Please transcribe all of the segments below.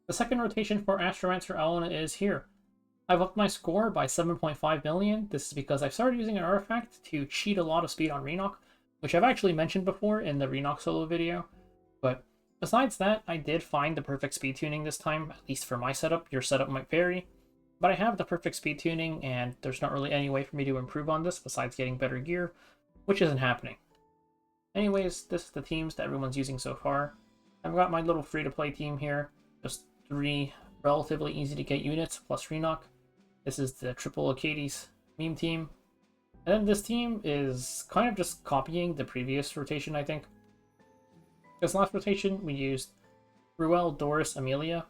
The second rotation for Astromancer Alena is here. I've upped my score by 7.5 million. This is because I've started using an artifact to cheat a lot of speed on Rinak, which I've actually mentioned before in the Rinak solo video. But besides that, I did find the perfect speed tuning this time, at least for my setup. Your setup might vary. But I have the perfect speed tuning, and there's not really any way for me to improve on this besides getting better gear, which isn't happening. Anyways, this is the teams that everyone's using so far. I've got my little free-to-play team here. Just 3 relatively easy-to-get units plus Rinak. This is the triple Achates meme team. And then this team is kind of just copying the previous rotation, I think. This last rotation, we used Ruel, Doris, Amelia.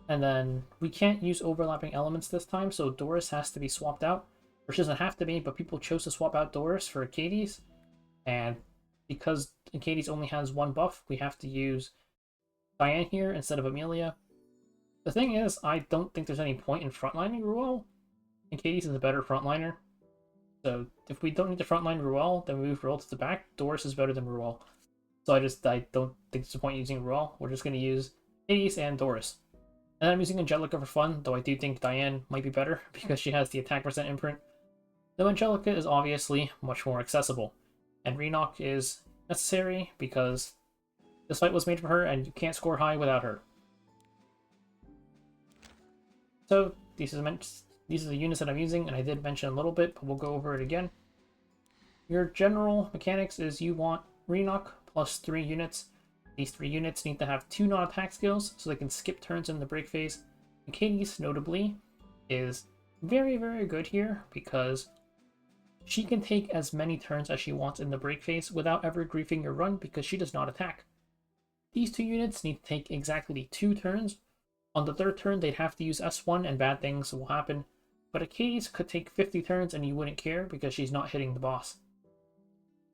And then we can't use overlapping elements this time, so Doris has to be swapped out. Or she doesn't have to be, but people chose to swap out Doris for Achates. And because Achates only has 1 buff, we have to use Diane here instead of Amelia. The thing is, I don't think there's any point in frontlining Ruel. Achates is a better frontliner. So if we don't need to frontline Ruel, then we move Ruel to the back. Doris is better than Ruel. So I don't think there's a point using Ruel. We're just going to use Achates and Doris. And I'm using Angelica for fun, though I do think Diane might be better because she has the attack percent imprint. Though Angelica is obviously much more accessible. And Rinak is necessary because this fight was made for her and you can't score high without her. So these are the units that I'm using, and I did mention a little bit, but we'll go over it again. Your general mechanics is you want Rinak plus 3 units. These 3 units need to have 2 non-attack skills, so they can skip turns in the break phase. Achates, notably, is very, very good here, because she can take as many turns as she wants in the break phase without ever griefing your run, because she does not attack. These 2 units need to take exactly 2 turns. On the 3rd turn, they'd have to use S1, and bad things will happen. But Achates could take 50 turns, and you wouldn't care, because she's not hitting the boss.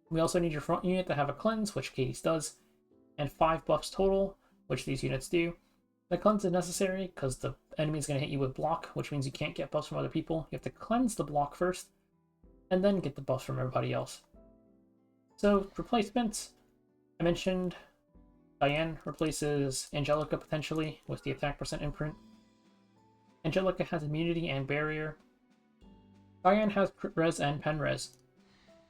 We also need your front unit to have a cleanse, which Achates does, and 5 buffs total, which these units do. The cleanse is necessary because the enemy is going to hit you with block, which means you can't get buffs from other people. You have to cleanse the block first, and then get the buffs from everybody else. So, replacements. I mentioned Diane replaces Angelica potentially with the attack percent imprint. Angelica has immunity and barrier. Diane has crit res and pen res.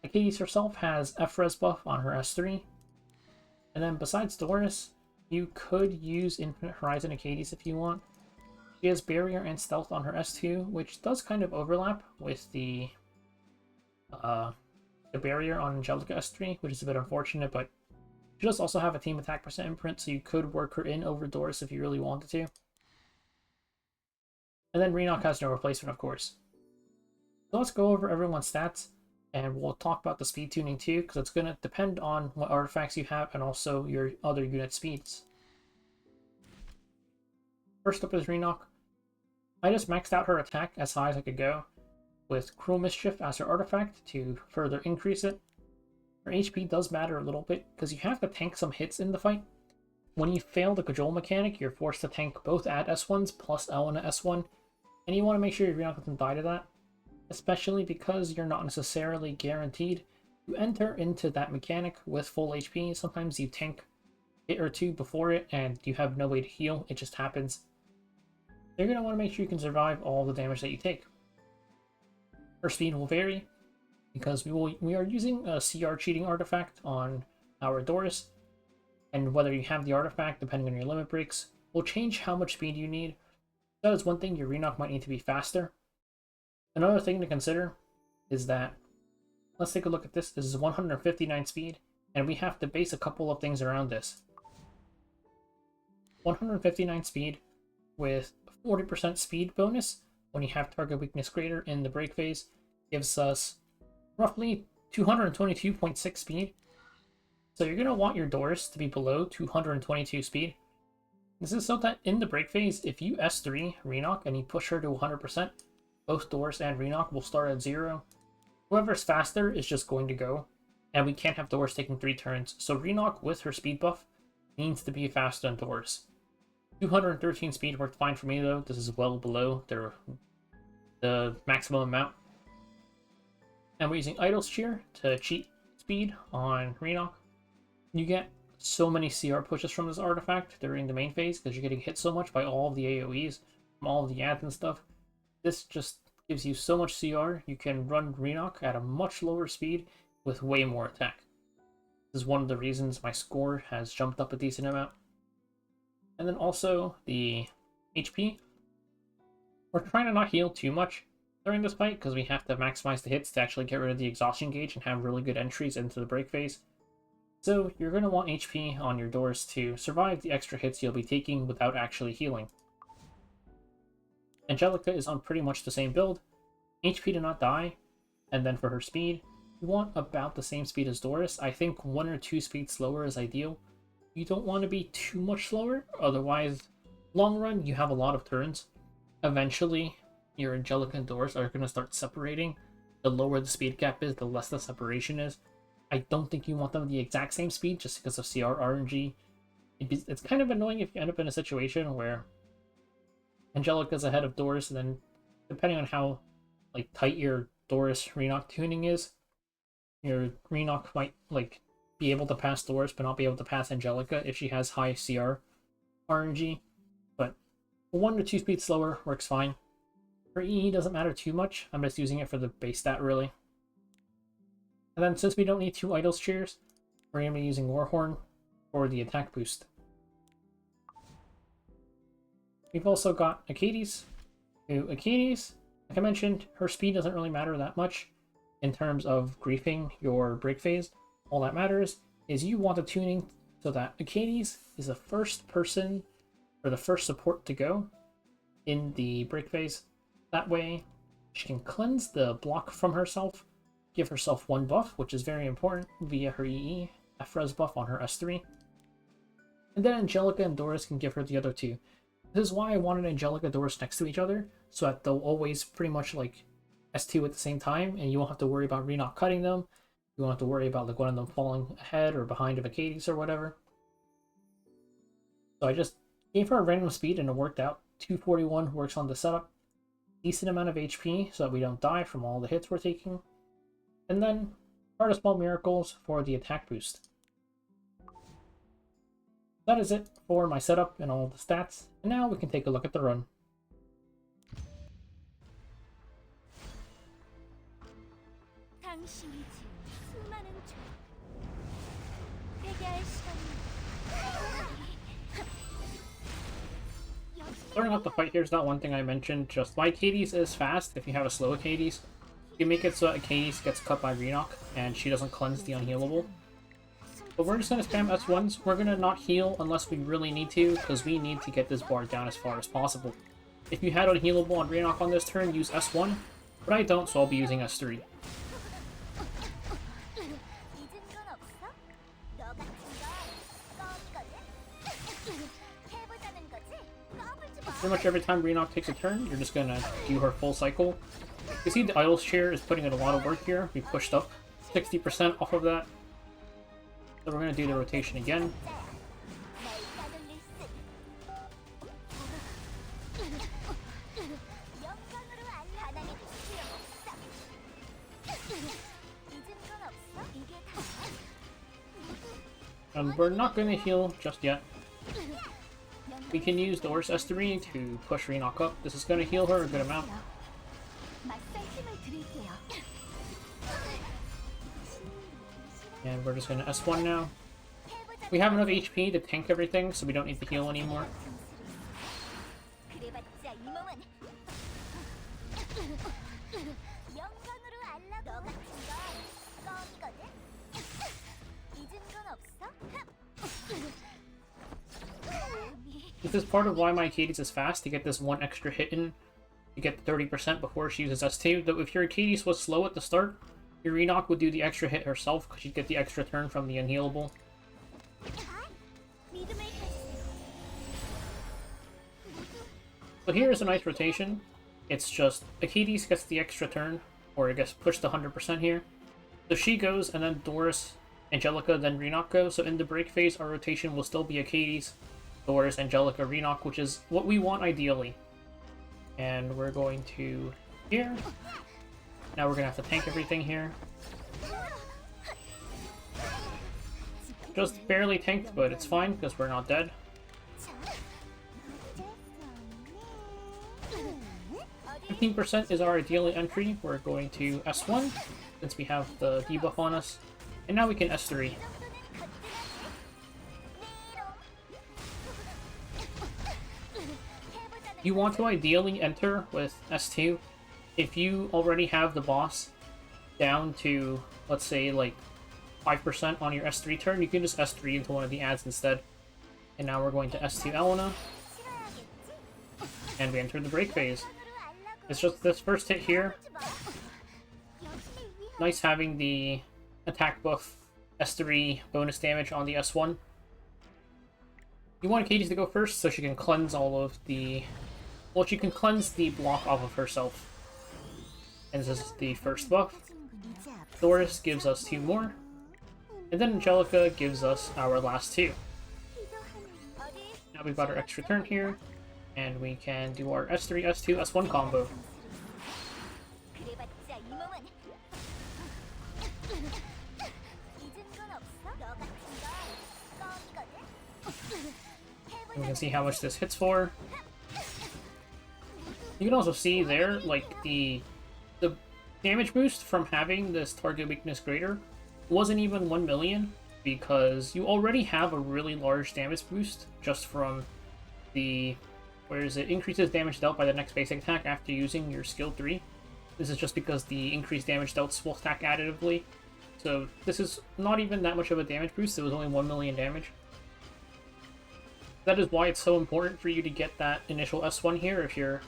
Achates herself has F-res buff on her S3. And then besides Doris, you could use Infinite Horizon Achates if you want. She has Barrier and Stealth on her S2, which does kind of overlap with the Barrier on Angelica S3, which is a bit unfortunate, but she does also have a Team Attack percent imprint, so you could work her in over Doris if you really wanted to. And then Rinak has no replacement, of course. So let's go over everyone's stats. And we'll talk about the speed tuning too, because it's going to depend on what artifacts you have and also your other unit speeds. First up is Rinak. I just maxed out her attack as high as I could go, with Cruel Mischief as her artifact to further increase it. Her HP does matter a little bit, because you have to tank some hits in the fight. When you fail the cajole mechanic, you're forced to tank both add S1s plus Alena S1, and you want to make sure your Rinak doesn't die to that. Especially because you're not necessarily guaranteed to enter into that mechanic with full HP. Sometimes you tank a hit or 2 before it and you have no way to heal, it just happens. You're going to want to make sure you can survive all the damage that you take. Her speed will vary because we are using a CR cheating artifact on our Doris, and whether you have the artifact, depending on your limit breaks, will change how much speed you need. That is one thing. Your Rinak might need to be faster. Another thing to consider is that, let's take a look at this. This is 159 speed, and we have to base a couple of things around this. 159 speed with 40% speed bonus when you have target weakness greater in the break phase gives us roughly 222.6 speed. So you're going to want your Doris to be below 222 speed. This is so that in the break phase, if you S3 Rinak and you push her to 100%, both Doris and Rinak will start at 0. Whoever's faster is just going to go, and we can't have Doris taking 3 turns, so Rinak with her speed buff needs to be faster than Doris. 213 speed worked fine for me though. This is well below the maximum amount. And we're using Idol's Cheer to cheat speed on Rinak. You get so many CR pushes from this artifact during the main phase because you're getting hit so much by all of the AoEs from all of the ads and stuff. This just gives you so much CR. You can run Rinak at a much lower speed with way more attack. This is one of the reasons my score has jumped up a decent amount. And then also the HP. We're trying to not heal too much during this fight because we have to maximize the hits to actually get rid of the exhaustion gauge and have really good entries into the break phase. So you're going to want HP on your Doris to survive the extra hits you'll be taking without actually healing. Angelica is on pretty much the same build. HP to not die, and then for her speed, you want about the same speed as Doris. I think 1 or 2 speeds slower is ideal. You don't want to be too much slower, otherwise, long run, you have a lot of turns. Eventually, your Angelica and Doris are going to start separating. The lower the speed gap is, the less the separation is. I don't think you want them the exact same speed just because of CR RNG. It's kind of annoying if you end up in a situation where Angelica's ahead of Doris, and then depending on how tight your Doris Rinak tuning is, your Rinak might be able to pass Doris but not be able to pass Angelica if she has high CR RNG. But 1 to 2 speeds slower works fine. For EE doesn't matter too much. I'm just using it for the base stat really. And then since we don't need 2 Idols cheers, we're going to be using Warhorn for the attack boost. We've also got Achates. Achates, like I mentioned, her speed doesn't really matter that much in terms of griefing your break phase. All that matters is you want the tuning so that Achates is the first person or the first support to go in the break phase. That way she can cleanse the block from herself, give herself 1 buff, which is very important via her EE, a Frez buff on her S3. And then Angelica and Doris can give her the other 2. This is why I wanted Angelica and Doris next to each other, so that they'll always pretty much S2 at the same time, and you won't have to worry about Rinak cutting them. You won't have to worry about one of them falling ahead or behind of Achates or whatever. So I just gave her a random speed and it worked out. 241 works on the setup. Decent amount of HP so that we don't die from all the hits we're taking. And then Heart of Small Miracles for the attack boost. That is it for my setup and all the stats. And now we can take a look at the run. Starting off the fight here is not one thing I mentioned, just my Achates is fast if you have a slow Achates. You make it so that Achates gets cut by Rinak and she doesn't cleanse the unhealable. But we're just going to spam S1s. We're going to not heal unless we really need to, because we need to get this bar down as far as possible. If you had unhealable on Rinak on this turn, use S1, but I don't, so I'll be using S3. Pretty much every time Rinak takes a turn, you're just going to do her full cycle. You see the Idols chair is putting in a lot of work here. We pushed up 60% off of that. So we're going to do the rotation again. We're not going to heal just yet. We can use Doris S3 to push Rinak up. This is going to heal her a good amount. And we're just going to S1 now. We have enough HP to tank everything, so we don't need to heal anymore. This is part of why my Achates is fast, to get this 1 extra hit in, to get 30% before she uses S2. Though if your Achates was slow at the start, your Rinak would do the extra hit herself, because she'd get the extra turn from the unhealable. So here's a nice rotation. It's just Achates gets the extra turn, or it gets pushed to 100% here. So she goes, and then Doris, Angelica, then Rinak goes. So in the break phase, our rotation will still be Achates, Doris, Angelica, Rinak, which is what we want ideally. And we're going to here. Now we're going to have to tank everything here. just barely tanked, but it's fine because we're not dead. 15% is our ideal entry. We're going to S1 since we have the debuff on us, and now we can S3. You want to ideally enter with S2 if you already have the boss down to, let's say, like 5% on your S3 turn. You can just S3 into one of the ads instead. And now we're going to S2 Alena, and we enter the break phase. It's just this first hit here. Nice having the attack buff S3 bonus damage on the S1. You want Achates to go first so she can cleanse all of the... Well, she can cleanse the block off of herself. And this is the first buff. Doris gives us 2 more. And then Angelica gives us our last 2. Now we've got our extra turn here. And we can do our S3, S2, S1 combo. And we can see how much this hits for. You can also see there, like, the damage boost from having this target weakness greater wasn't even 1 million, because you already have a really large damage boost just from the... Where is it? Increases damage dealt by the next basic attack after using your skill 3. This is just because the increased damage dealt will stack additively. So this is not even that much of a damage boost, it was only 1 million damage. That is why it's so important for you to get that initial S1 here if you're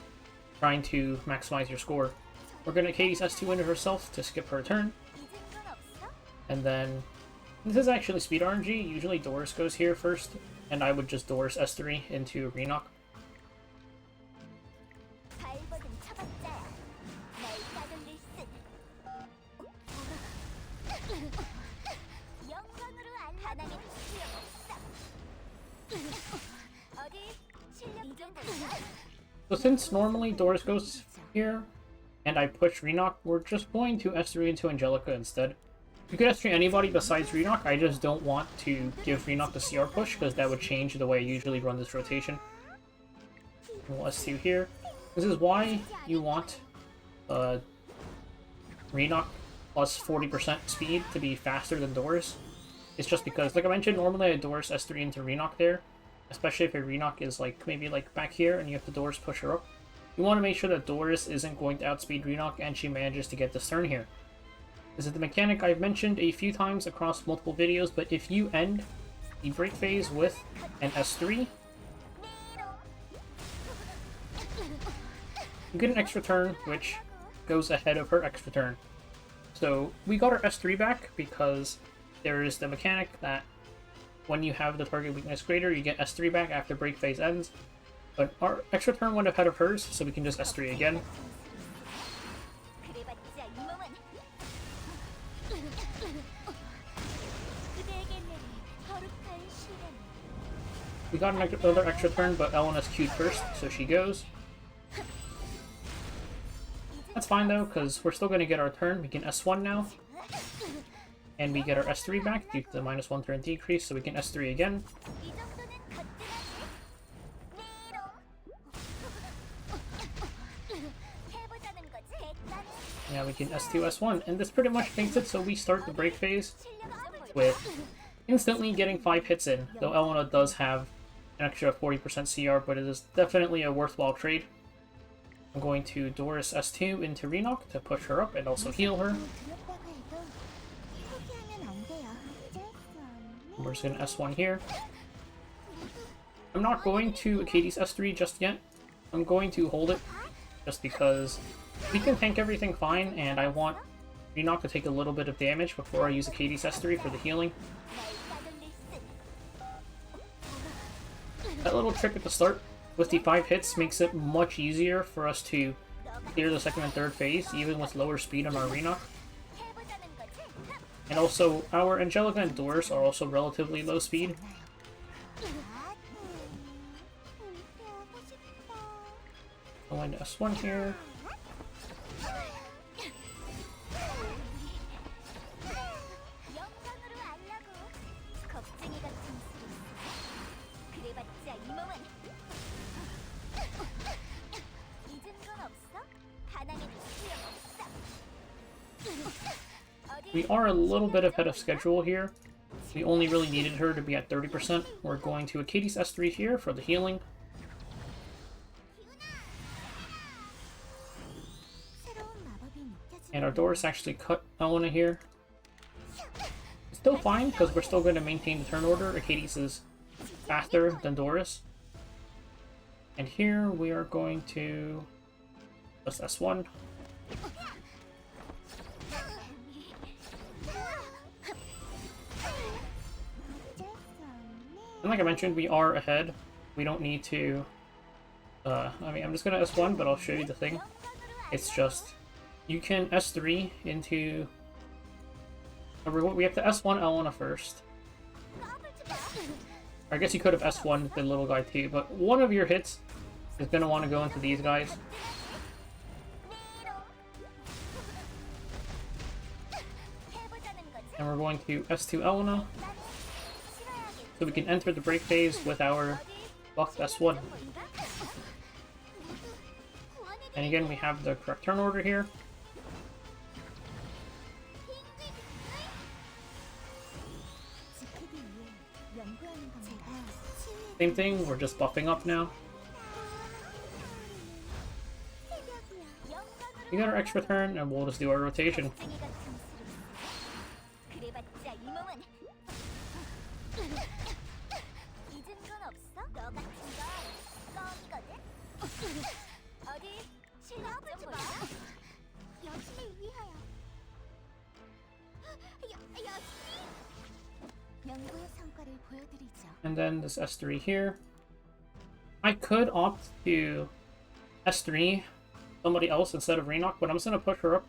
trying to maximize your score. We're going to Achates S2 into herself to skip her turn. And then, this is actually speed RNG. Usually Doris goes here first, and I would just Doris S3 into Rinak. So since normally Doris goes here, and I push Rinak, we're just going to S3 into Angelica instead. You could S3 anybody besides Rinak, I just don't want to give Rinak the CR push, because that would change the way I usually run this rotation. We'll S2 here. This is why you want Rinak plus 40% speed to be faster than Doris. It's just because, like I mentioned, normally I Doris S3 into Rinak there. Especially if a Rinak is like maybe like back here and you have to Doris push her up. You want to make sure that Doris isn't going to outspeed Rinak and she manages to get this turn here. This is the mechanic I've mentioned a few times across multiple videos, but if you end the break phase with an S3, you get an extra turn, which goes ahead of her extra turn. So we got our S3 back because there is the mechanic that when you have the target weakness greater, you get S3 back after break phase ends. But our extra turn went ahead of hers, so we can just S3 again. We got another extra turn, but Elena's queued first, so she goes. That's fine though, because we're still going to get our turn. We can S1 now. And we get our S3 back due to the -1 turn decrease, so we can S3 again. Now we can S2, S1, and this pretty much makes it so we start the break phase with instantly getting 5 hits in, though Elena does have an extra 40% CR, but it is definitely a worthwhile trade. I'm going to Doris S2 into Rinak to push her up and also heal her. We're just going to S1 here. I'm not going to Achates S3 just yet. I'm going to hold it just because we can tank everything fine, and I want Rinak to take a little bit of damage before I use Achates S3 for the healing. That little trick at the start with the 5 hits makes it much easier for us to clear the second and third phase, even with lower speed on our Rinak. And also, our Angelica and Doris are also relatively low speed. I'll end S1 here. We are a little bit ahead of schedule here. We only really needed her to be at 30%. We're going to Achates S3 here for the healing. And our Doris actually cut Alena here. It's still fine, because we're still going to maintain the turn order. Achates is faster than Doris. And here we are going to just S1. And like I mentioned, we are ahead. We don't need to... I mean, I'm just going to S1, but I'll show you the thing. It's just... You can S3 into... We have to S1 Alena first. Or I guess you could have S1 the little guy too, but one of your hits is going to want to go into these guys. And we're going to S2 Alena, so we can enter the break phase with our buffed S1. And again, we have the correct turn order here. Same thing, we're just buffing up now. We got our extra turn, and we'll just do our rotation. And then this S3 here. I could opt to S3 somebody else instead of Rinak, but I'm just going to push her up.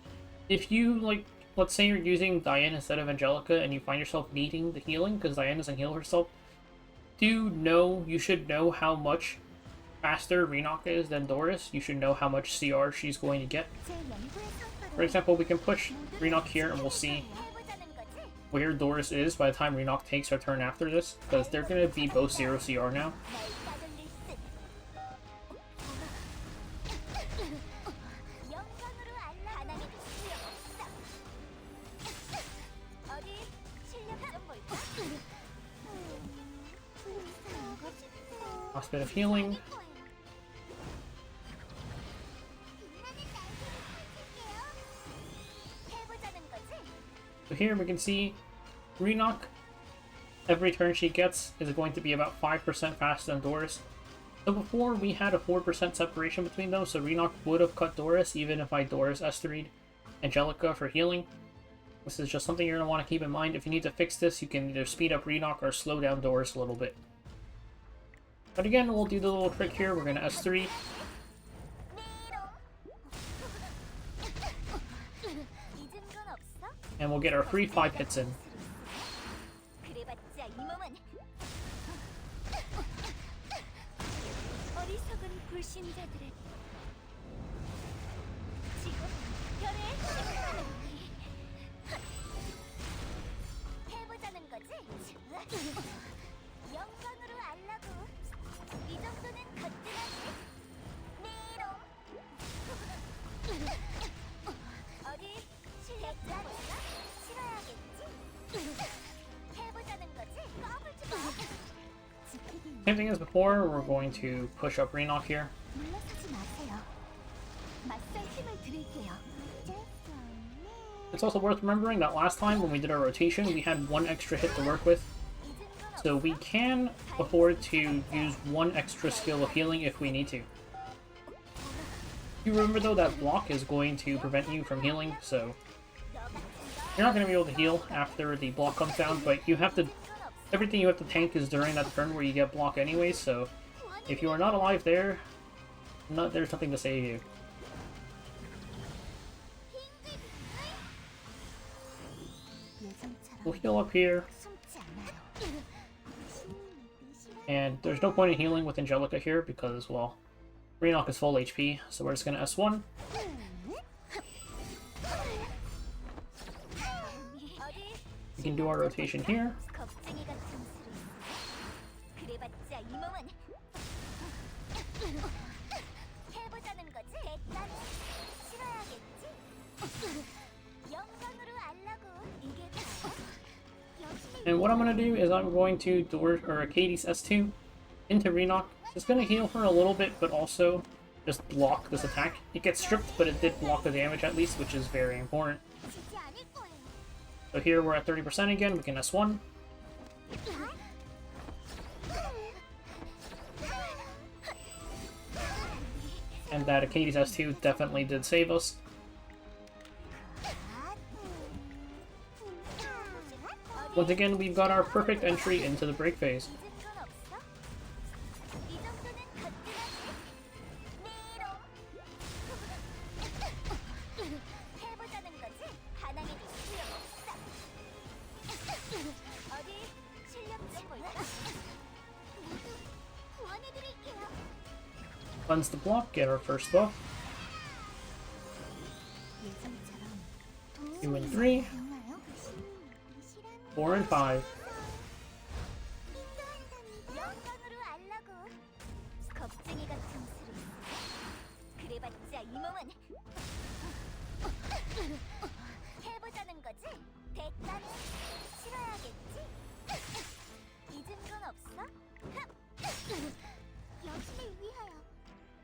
If you, like, let's say you're using Diane instead of Angelica and you find yourself needing the healing because Diane doesn't heal herself, you should know how much faster Rinak is than Doris. You should know how much CR she's going to get. For example, we can push Rinak here and we'll see where Doris is by the time Rinak takes her turn after this, because they're going to be both 0 CR now. Last bit of healing. So here we can see Rinak, every turn she gets is going to be about 5% faster than Doris. So before we had a 4% separation between them, so Rinak would have cut Doris even if I Doris S3'd Angelica for healing. This is just something you're going to want to keep in mind. If you need to fix this, you can either speed up Rinak or slow down Doris a little bit. But again, we'll do the little trick here. We're going to S3. And we'll get our free 5 hits in. Same thing as before, we're going to push up Rinak here. It's also worth remembering that last time when we did our rotation, we had 1 extra hit to work with. So we can afford to use 1 extra skill of healing if we need to. You remember though that block is going to prevent you from healing, so you're not going to be able to heal after the block comes down, but you have to... Everything you have to tank is during that turn where you get block anyway, so if you are not alive there, there's nothing to save you. We'll heal up here. And there's no point in healing with Angelica here because, well, Rinak is full HP, so we're just going to S1. We can do our rotation here. And what I'm going to do is I'm going to Achates S2 into Rinak. It's going to heal her a little bit, but also just block this attack. It gets stripped, but it did block the damage at least, which is very important. So here we're at 30% again, we can S1. And that Achates S2 definitely did save us. Once again, we've got our perfect entry into the break phase. Cleanse the block, get our first buff. 2 and 3. 4 and 5.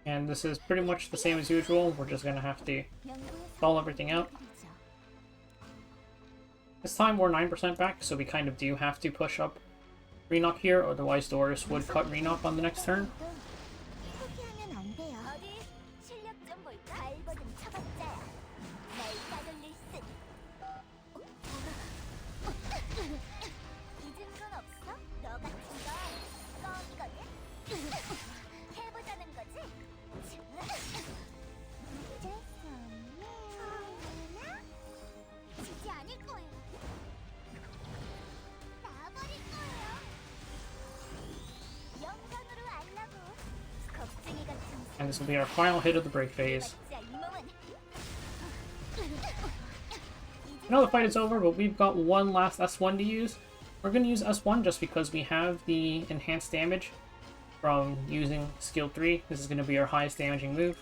And this is pretty much the same as usual. We're just gonna have to stall everything out. This time we're 9% back, so we kind of do have to push up Rinak here, otherwise Doris would cut Rinak on the next turn. And this will be our final hit of the break phase. I know the fight is over, but we've got one last S1 to use. We're going to use S1 just because we have the enhanced damage from using skill 3. This is going to be our highest damaging move.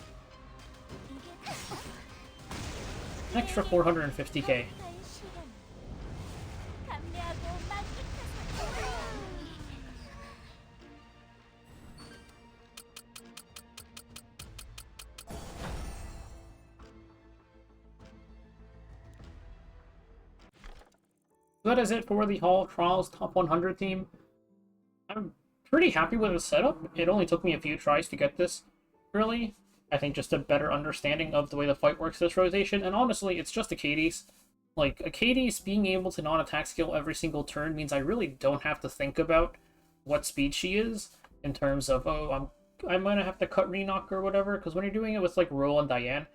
An extra 450k. That is it for the Hall of Trials Top 100 team. I'm pretty happy with the setup. It only took me a few tries to get this, really. I think just a better understanding of the way the fight works this rotation, and honestly, it's just Achates. Like, Achates being able to non-attack skill every single turn means I really don't have to think about what speed she is, in terms of, oh, I'm gonna have to cut Rinak or whatever, because when you're doing it with, like, Roll and Diane,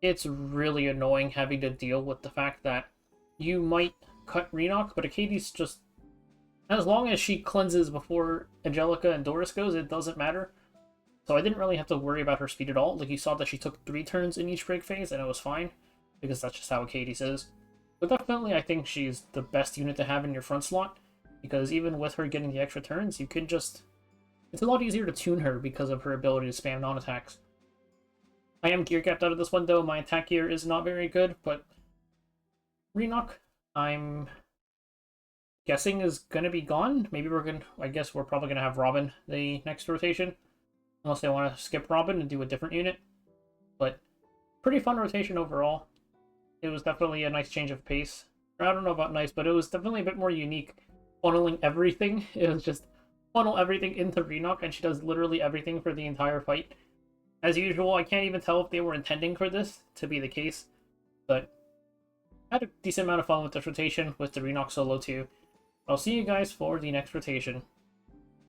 it's really annoying having to deal with the fact that you might cut Rinak, but Achates just, as long as she cleanses before Angelica and Doris goes, it doesn't matter. So I didn't really have to worry about her speed at all. Like, you saw that she took 3 turns in each break phase, and it was fine, because that's just how Achates is. But definitely, I think she's the best unit to have in your front slot, because even with her getting the extra turns, you can just... It's a lot easier to tune her because of her ability to spam non-attacks. I am gear capped out of this one, though. My attack gear is not very good, but Rinak, I'm guessing, is going to be gone. Maybe I guess we're probably going to have Robin the next rotation. Unless they want to skip Robin and do a different unit. But pretty fun rotation overall. It was definitely a nice change of pace. I don't know about nice, but it was definitely a bit more unique. Funneling everything. It was just funnel everything into Rinak, and she does literally everything for the entire fight. As usual, I can't even tell if they were intending for this to be the case. But I had a decent amount of fun with this rotation with the Rinak solo too. I'll see you guys for the next rotation.